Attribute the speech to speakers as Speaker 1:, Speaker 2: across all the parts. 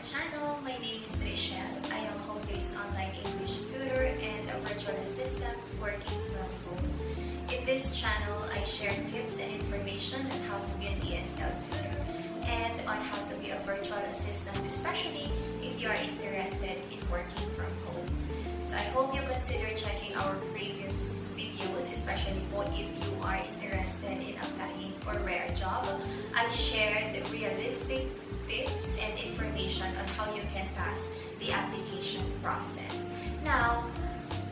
Speaker 1: channel. My name is Rachel. I am a home-based online English tutor and a virtual assistant working from home. In this channel, I share tips and information on how to be an ESL tutor and on how to be a virtual assistant, especially if you are interested in working from home. So I hope you consider checking our previous videos, especially if you are interested in applying for a rare job. I shared realistic tips and information on how you can pass the application process. Now,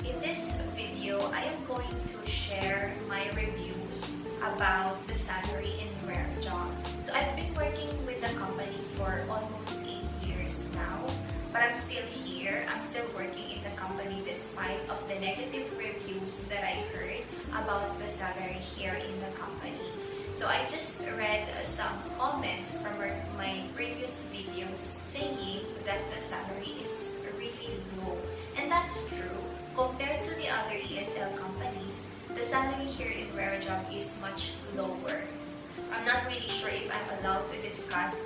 Speaker 1: in this video, I am going to share my reviews about the salary in rare job. So I've been working with the company for almost 8 years now, but I'm still here. I'm still working in the company despite of the negative reviews that I heard about the salary here in the company. So I just read some comments from my previous videos saying that the salary is really low. And that's true. Compared to the other ESL companies, the salary here in Rare Job is much lower. I'm not really sure if I'm allowed to discuss,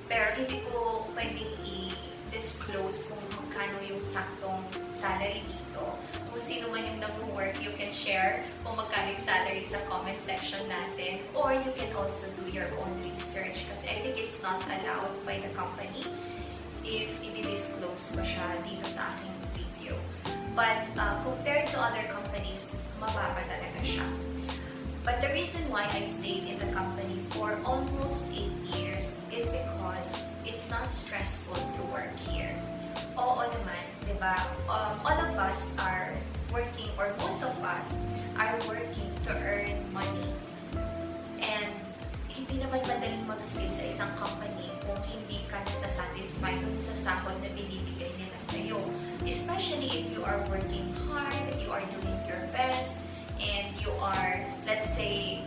Speaker 1: pero hindi ko pwedeng i-disclose kung magkano yung saktong salary dito. Kung sino man yung nag-work, you can share kung magkano yung salary sa comment section natin, or you can also do your own research kasi I think it's not allowed by the company if i-disclose pa siya dito sa aking video. But compared to other companies, mababa talaga siya. But the reason why I stayed in the company for almost 8 years is because it's not stressful to work here. Oo naman, di ba? All of us are working, or most of us are working to earn money. And hindi naman madaling mag-stay sa isang company kung hindi ka nasasatisfy dun sa sahod na binibigay nila sa'yo. Especially if you are working hard, you are doing your best, and you are, let's say,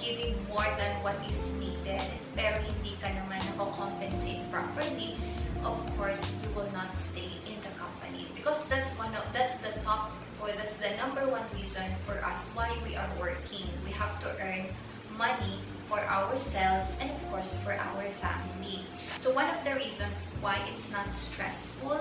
Speaker 1: giving more than what is needed, pero hindi ka naman nako-compensate properly, of course, you will not stay in the company. Because that's the top, or that's the number one reason for us why we are working. We have to earn money for ourselves and of course for our family. So one of the reasons why it's not stressful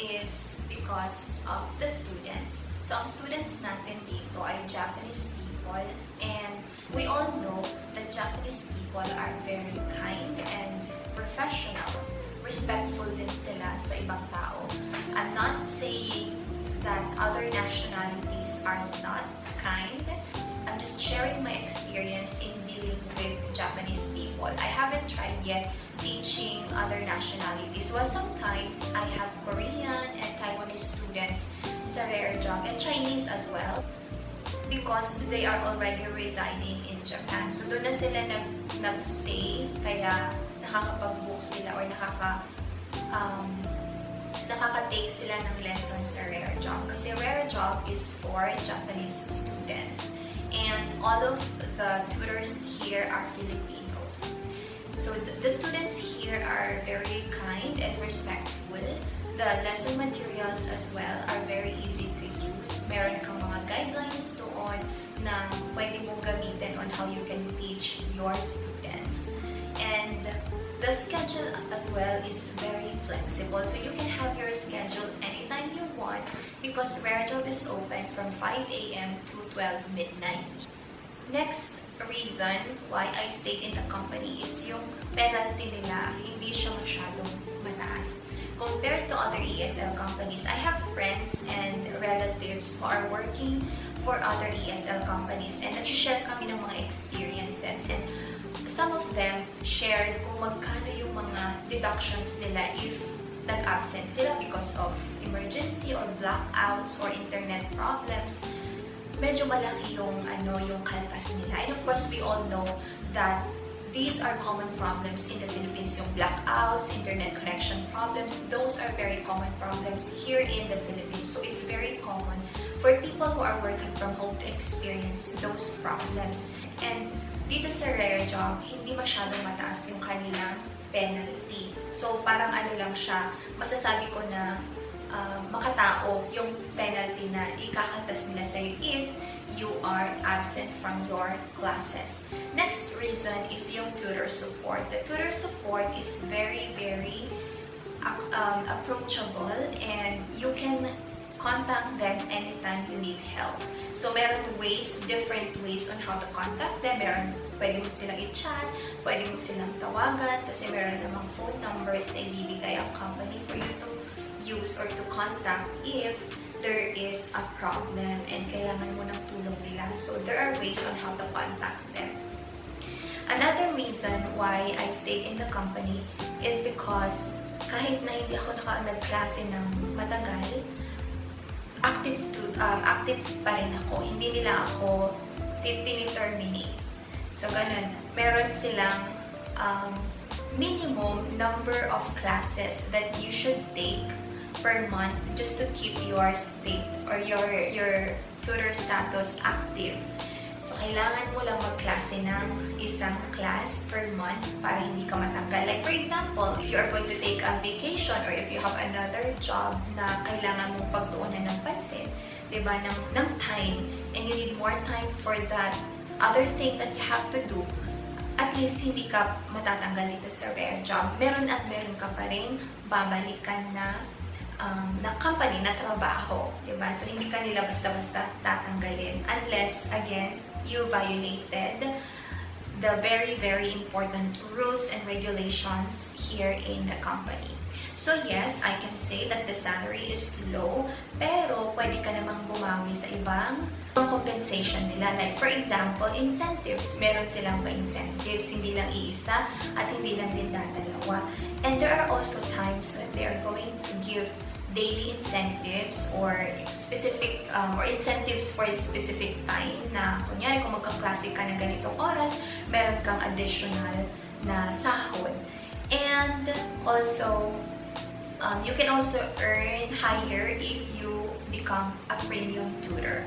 Speaker 1: is because of the students. So ang students natin dito ay Japanese people, and we all know that Japanese people are very kind and professional. Respectful din sila sa ibang tao. I'm not saying that other nationalities are not kind. I'm just sharing my experience in dealing with Japanese people. I haven't tried yet teaching other nationalities. Well, sometimes I have Korean and Taiwanese students sa Rare Job, and Chinese as well, because they are already residing in Japan. So doon na sila nag-stay, kaya nakakapag-book sila or nakaka-take sila ng lessons sa Rare Job. Kasi Rare Job is for Japanese students. And all of the tutors here are Filipinos. So the students here are very kind and respectful. The lesson materials as well are very easy to use. Meron kang mga guidelines doon na pwede mong gamitin on how you can teach your students. And the schedule as well is very flexible. So you can have your schedule anytime you want because Rare Job is open from 5 a.m. to 12 midnight. Next reason why I stayed in the company is yung penalty nila, hindi siya masyadong mataas. Compared to other ESL companies, I have friends and relatives who are working for other ESL companies, and nag-share kami ng mga experiences, and some of them shared kung magkano yung mga deductions nila if nag-absent sila because of emergency or blackouts or internet problems. Medyo malaki yung kaltas nila. And of course, we all know that these are common problems in the Philippines, yung blackouts, internet connection problems. Those are very common problems here in the Philippines. So it's very common for people who are working from home to experience those problems. And dito sa Rare Job, hindi masyadong mataas yung kanilang penalty. So parang lang siya, masasabi ko na makatao yung penalty na ikakaltas nila sa'yo if you are absent from your classes. Next reason is yung tutor support. The tutor support is very, very approachable, and you can contact them anytime you need help. So, meron different ways on how to contact them. Pwede mo silang i-chat, pwede mo silang tawagan, kasi meron namang phone numbers na ibibigay ang company for you to use or to contact if there is a problem and kailangan mo ng tulong nila. So, there are ways on how to contact them. Another reason why I stayed in the company is because kahit na hindi ako nagklase ng matagal, active pa rin ako. Hindi nila ako terminate. So, ganun. Meron silang minimum number of classes that you should take per month just to keep your state or your tutor status active. So, kailangan mo lang magklase ng isang class per month para hindi ka matanggal. Like, for example, if you are going to take a vacation or if you have another job na kailangan mong pagtuunan ng pansin, diba, ng time, and you need more time for that other thing that you have to do, at least hindi ka matatanggal dito sa rare job. Meron ka pa rin babalikan na company na trabaho, diba? So, hindi ka nila basta-basta tatanggalin unless, again, you violated the very, very important rules and regulations here in the company. So, yes, I can say that the salary is low, pero pwede ka namang bumawi sa ibang compensation nila. Like, for example, incentives. Meron silang incentives, hindi lang iisa at hindi lang din dalawa. And there are also times that they are going to give daily incentives or specific or incentives for a specific time na kunyari kung magkaklase ka ng ganitong oras, meron kang additional na sahod. And also, you can also earn higher if you become a premium tutor.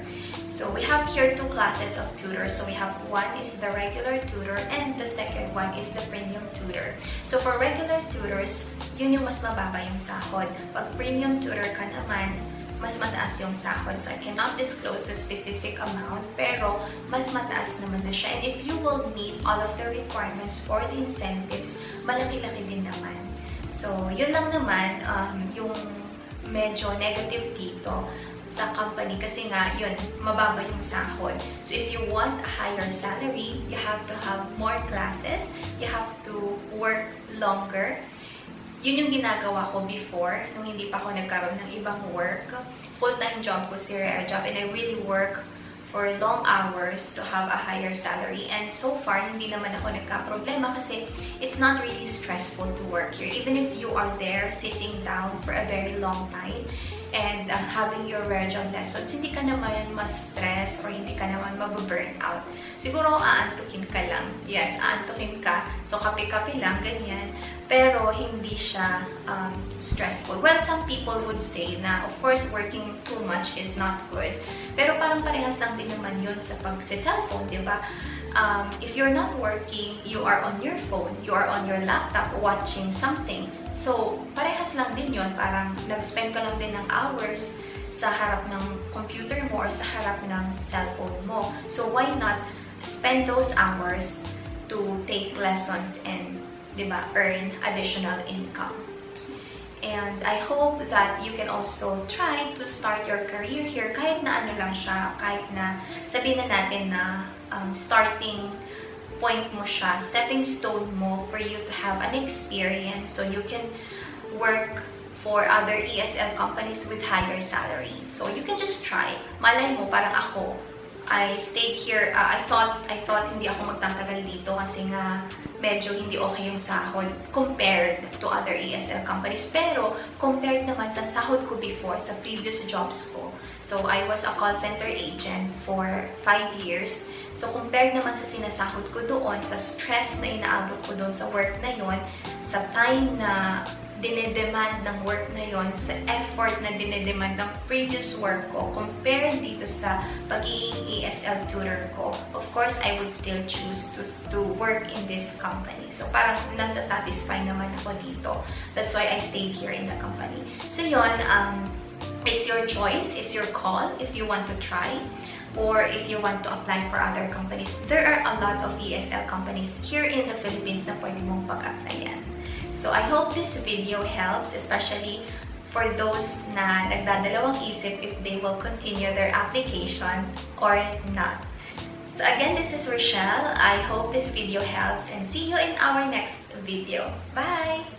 Speaker 1: So we have here two classes of tutors. So we have one is the regular tutor and the second one is the premium tutor. So for regular tutors, yun yung mas mababa yung sahod. Pag premium tutor ka naman, mas mataas yung sahod. So I cannot disclose the specific amount, pero mas mataas naman na siya. And if you will meet all of the requirements for the incentives, malaki-laki din naman. So yun lang naman yung medyo negative dito sa company kasi nga, yun, mababa yung sahod. So, if you want a higher salary, you have to have more classes, you have to work longer. Yun yung ginagawa ko before, nung hindi pa ako nagkaroon ng ibang work. Full-time job ko si Rare Job, and I really work for long hours to have a higher salary. And so far, hindi naman ako nagka-problema kasi it's not really stressful to work here. Even if you are there sitting down for a very long time, and having your Rare Job lessons, hindi ka naman ma-stress or hindi ka naman mababurn out. Siguro aantukin ka lang. Yes, aantukin ka. So, kape-kape lang, ganyan. Pero, hindi siya stressful. Well, some people would say na, of course, working too much is not good. Pero parang parehas lang din naman yun sa pag-cellphone, di ba? If you're not working, you are on your phone, you are on your laptop watching something. So, parehas lang din yun. Parang nag-spend ka lang din ng hours sa harap ng computer mo or sa harap ng cellphone mo. So, why not spend those hours to take lessons and, di ba, earn additional income? And I hope that you can also try to start your career here kahit na ano lang siya, kahit na sabihin na natin na starting point mo siya, stepping stone mo for you to have an experience so you can work for other ESL companies with higher salary. So you can just try. Malay mo, parang ako, I stayed here, I thought hindi ako magtatagal dito kasi nga medyo hindi okay yung sahod compared to other ESL companies. Pero compared naman sa sahod ko before, sa previous jobs ko. So I was a call center agent for 5 years. So, compared naman sa sinasahod ko doon, sa stress na inaabot ko doon sa work na yon, sa time na dinedemand ng work na yon, sa effort na dinedemand ng previous work ko, compared dito sa pagiging ESL tutor ko, of course, I would still choose to work in this company. So, parang nasa-satisfy naman ako dito. That's why I stayed here in the company. So, yon, it's your choice, it's your call if you want to try. Or if you want to apply for other companies. There are a lot of ESL companies here in the Philippines na pwede mong pag-applyan. So I hope this video helps, especially for those na nagdadalawang isip if they will continue their application or not. So again, this is Rochelle. I hope this video helps and see you in our next video. Bye!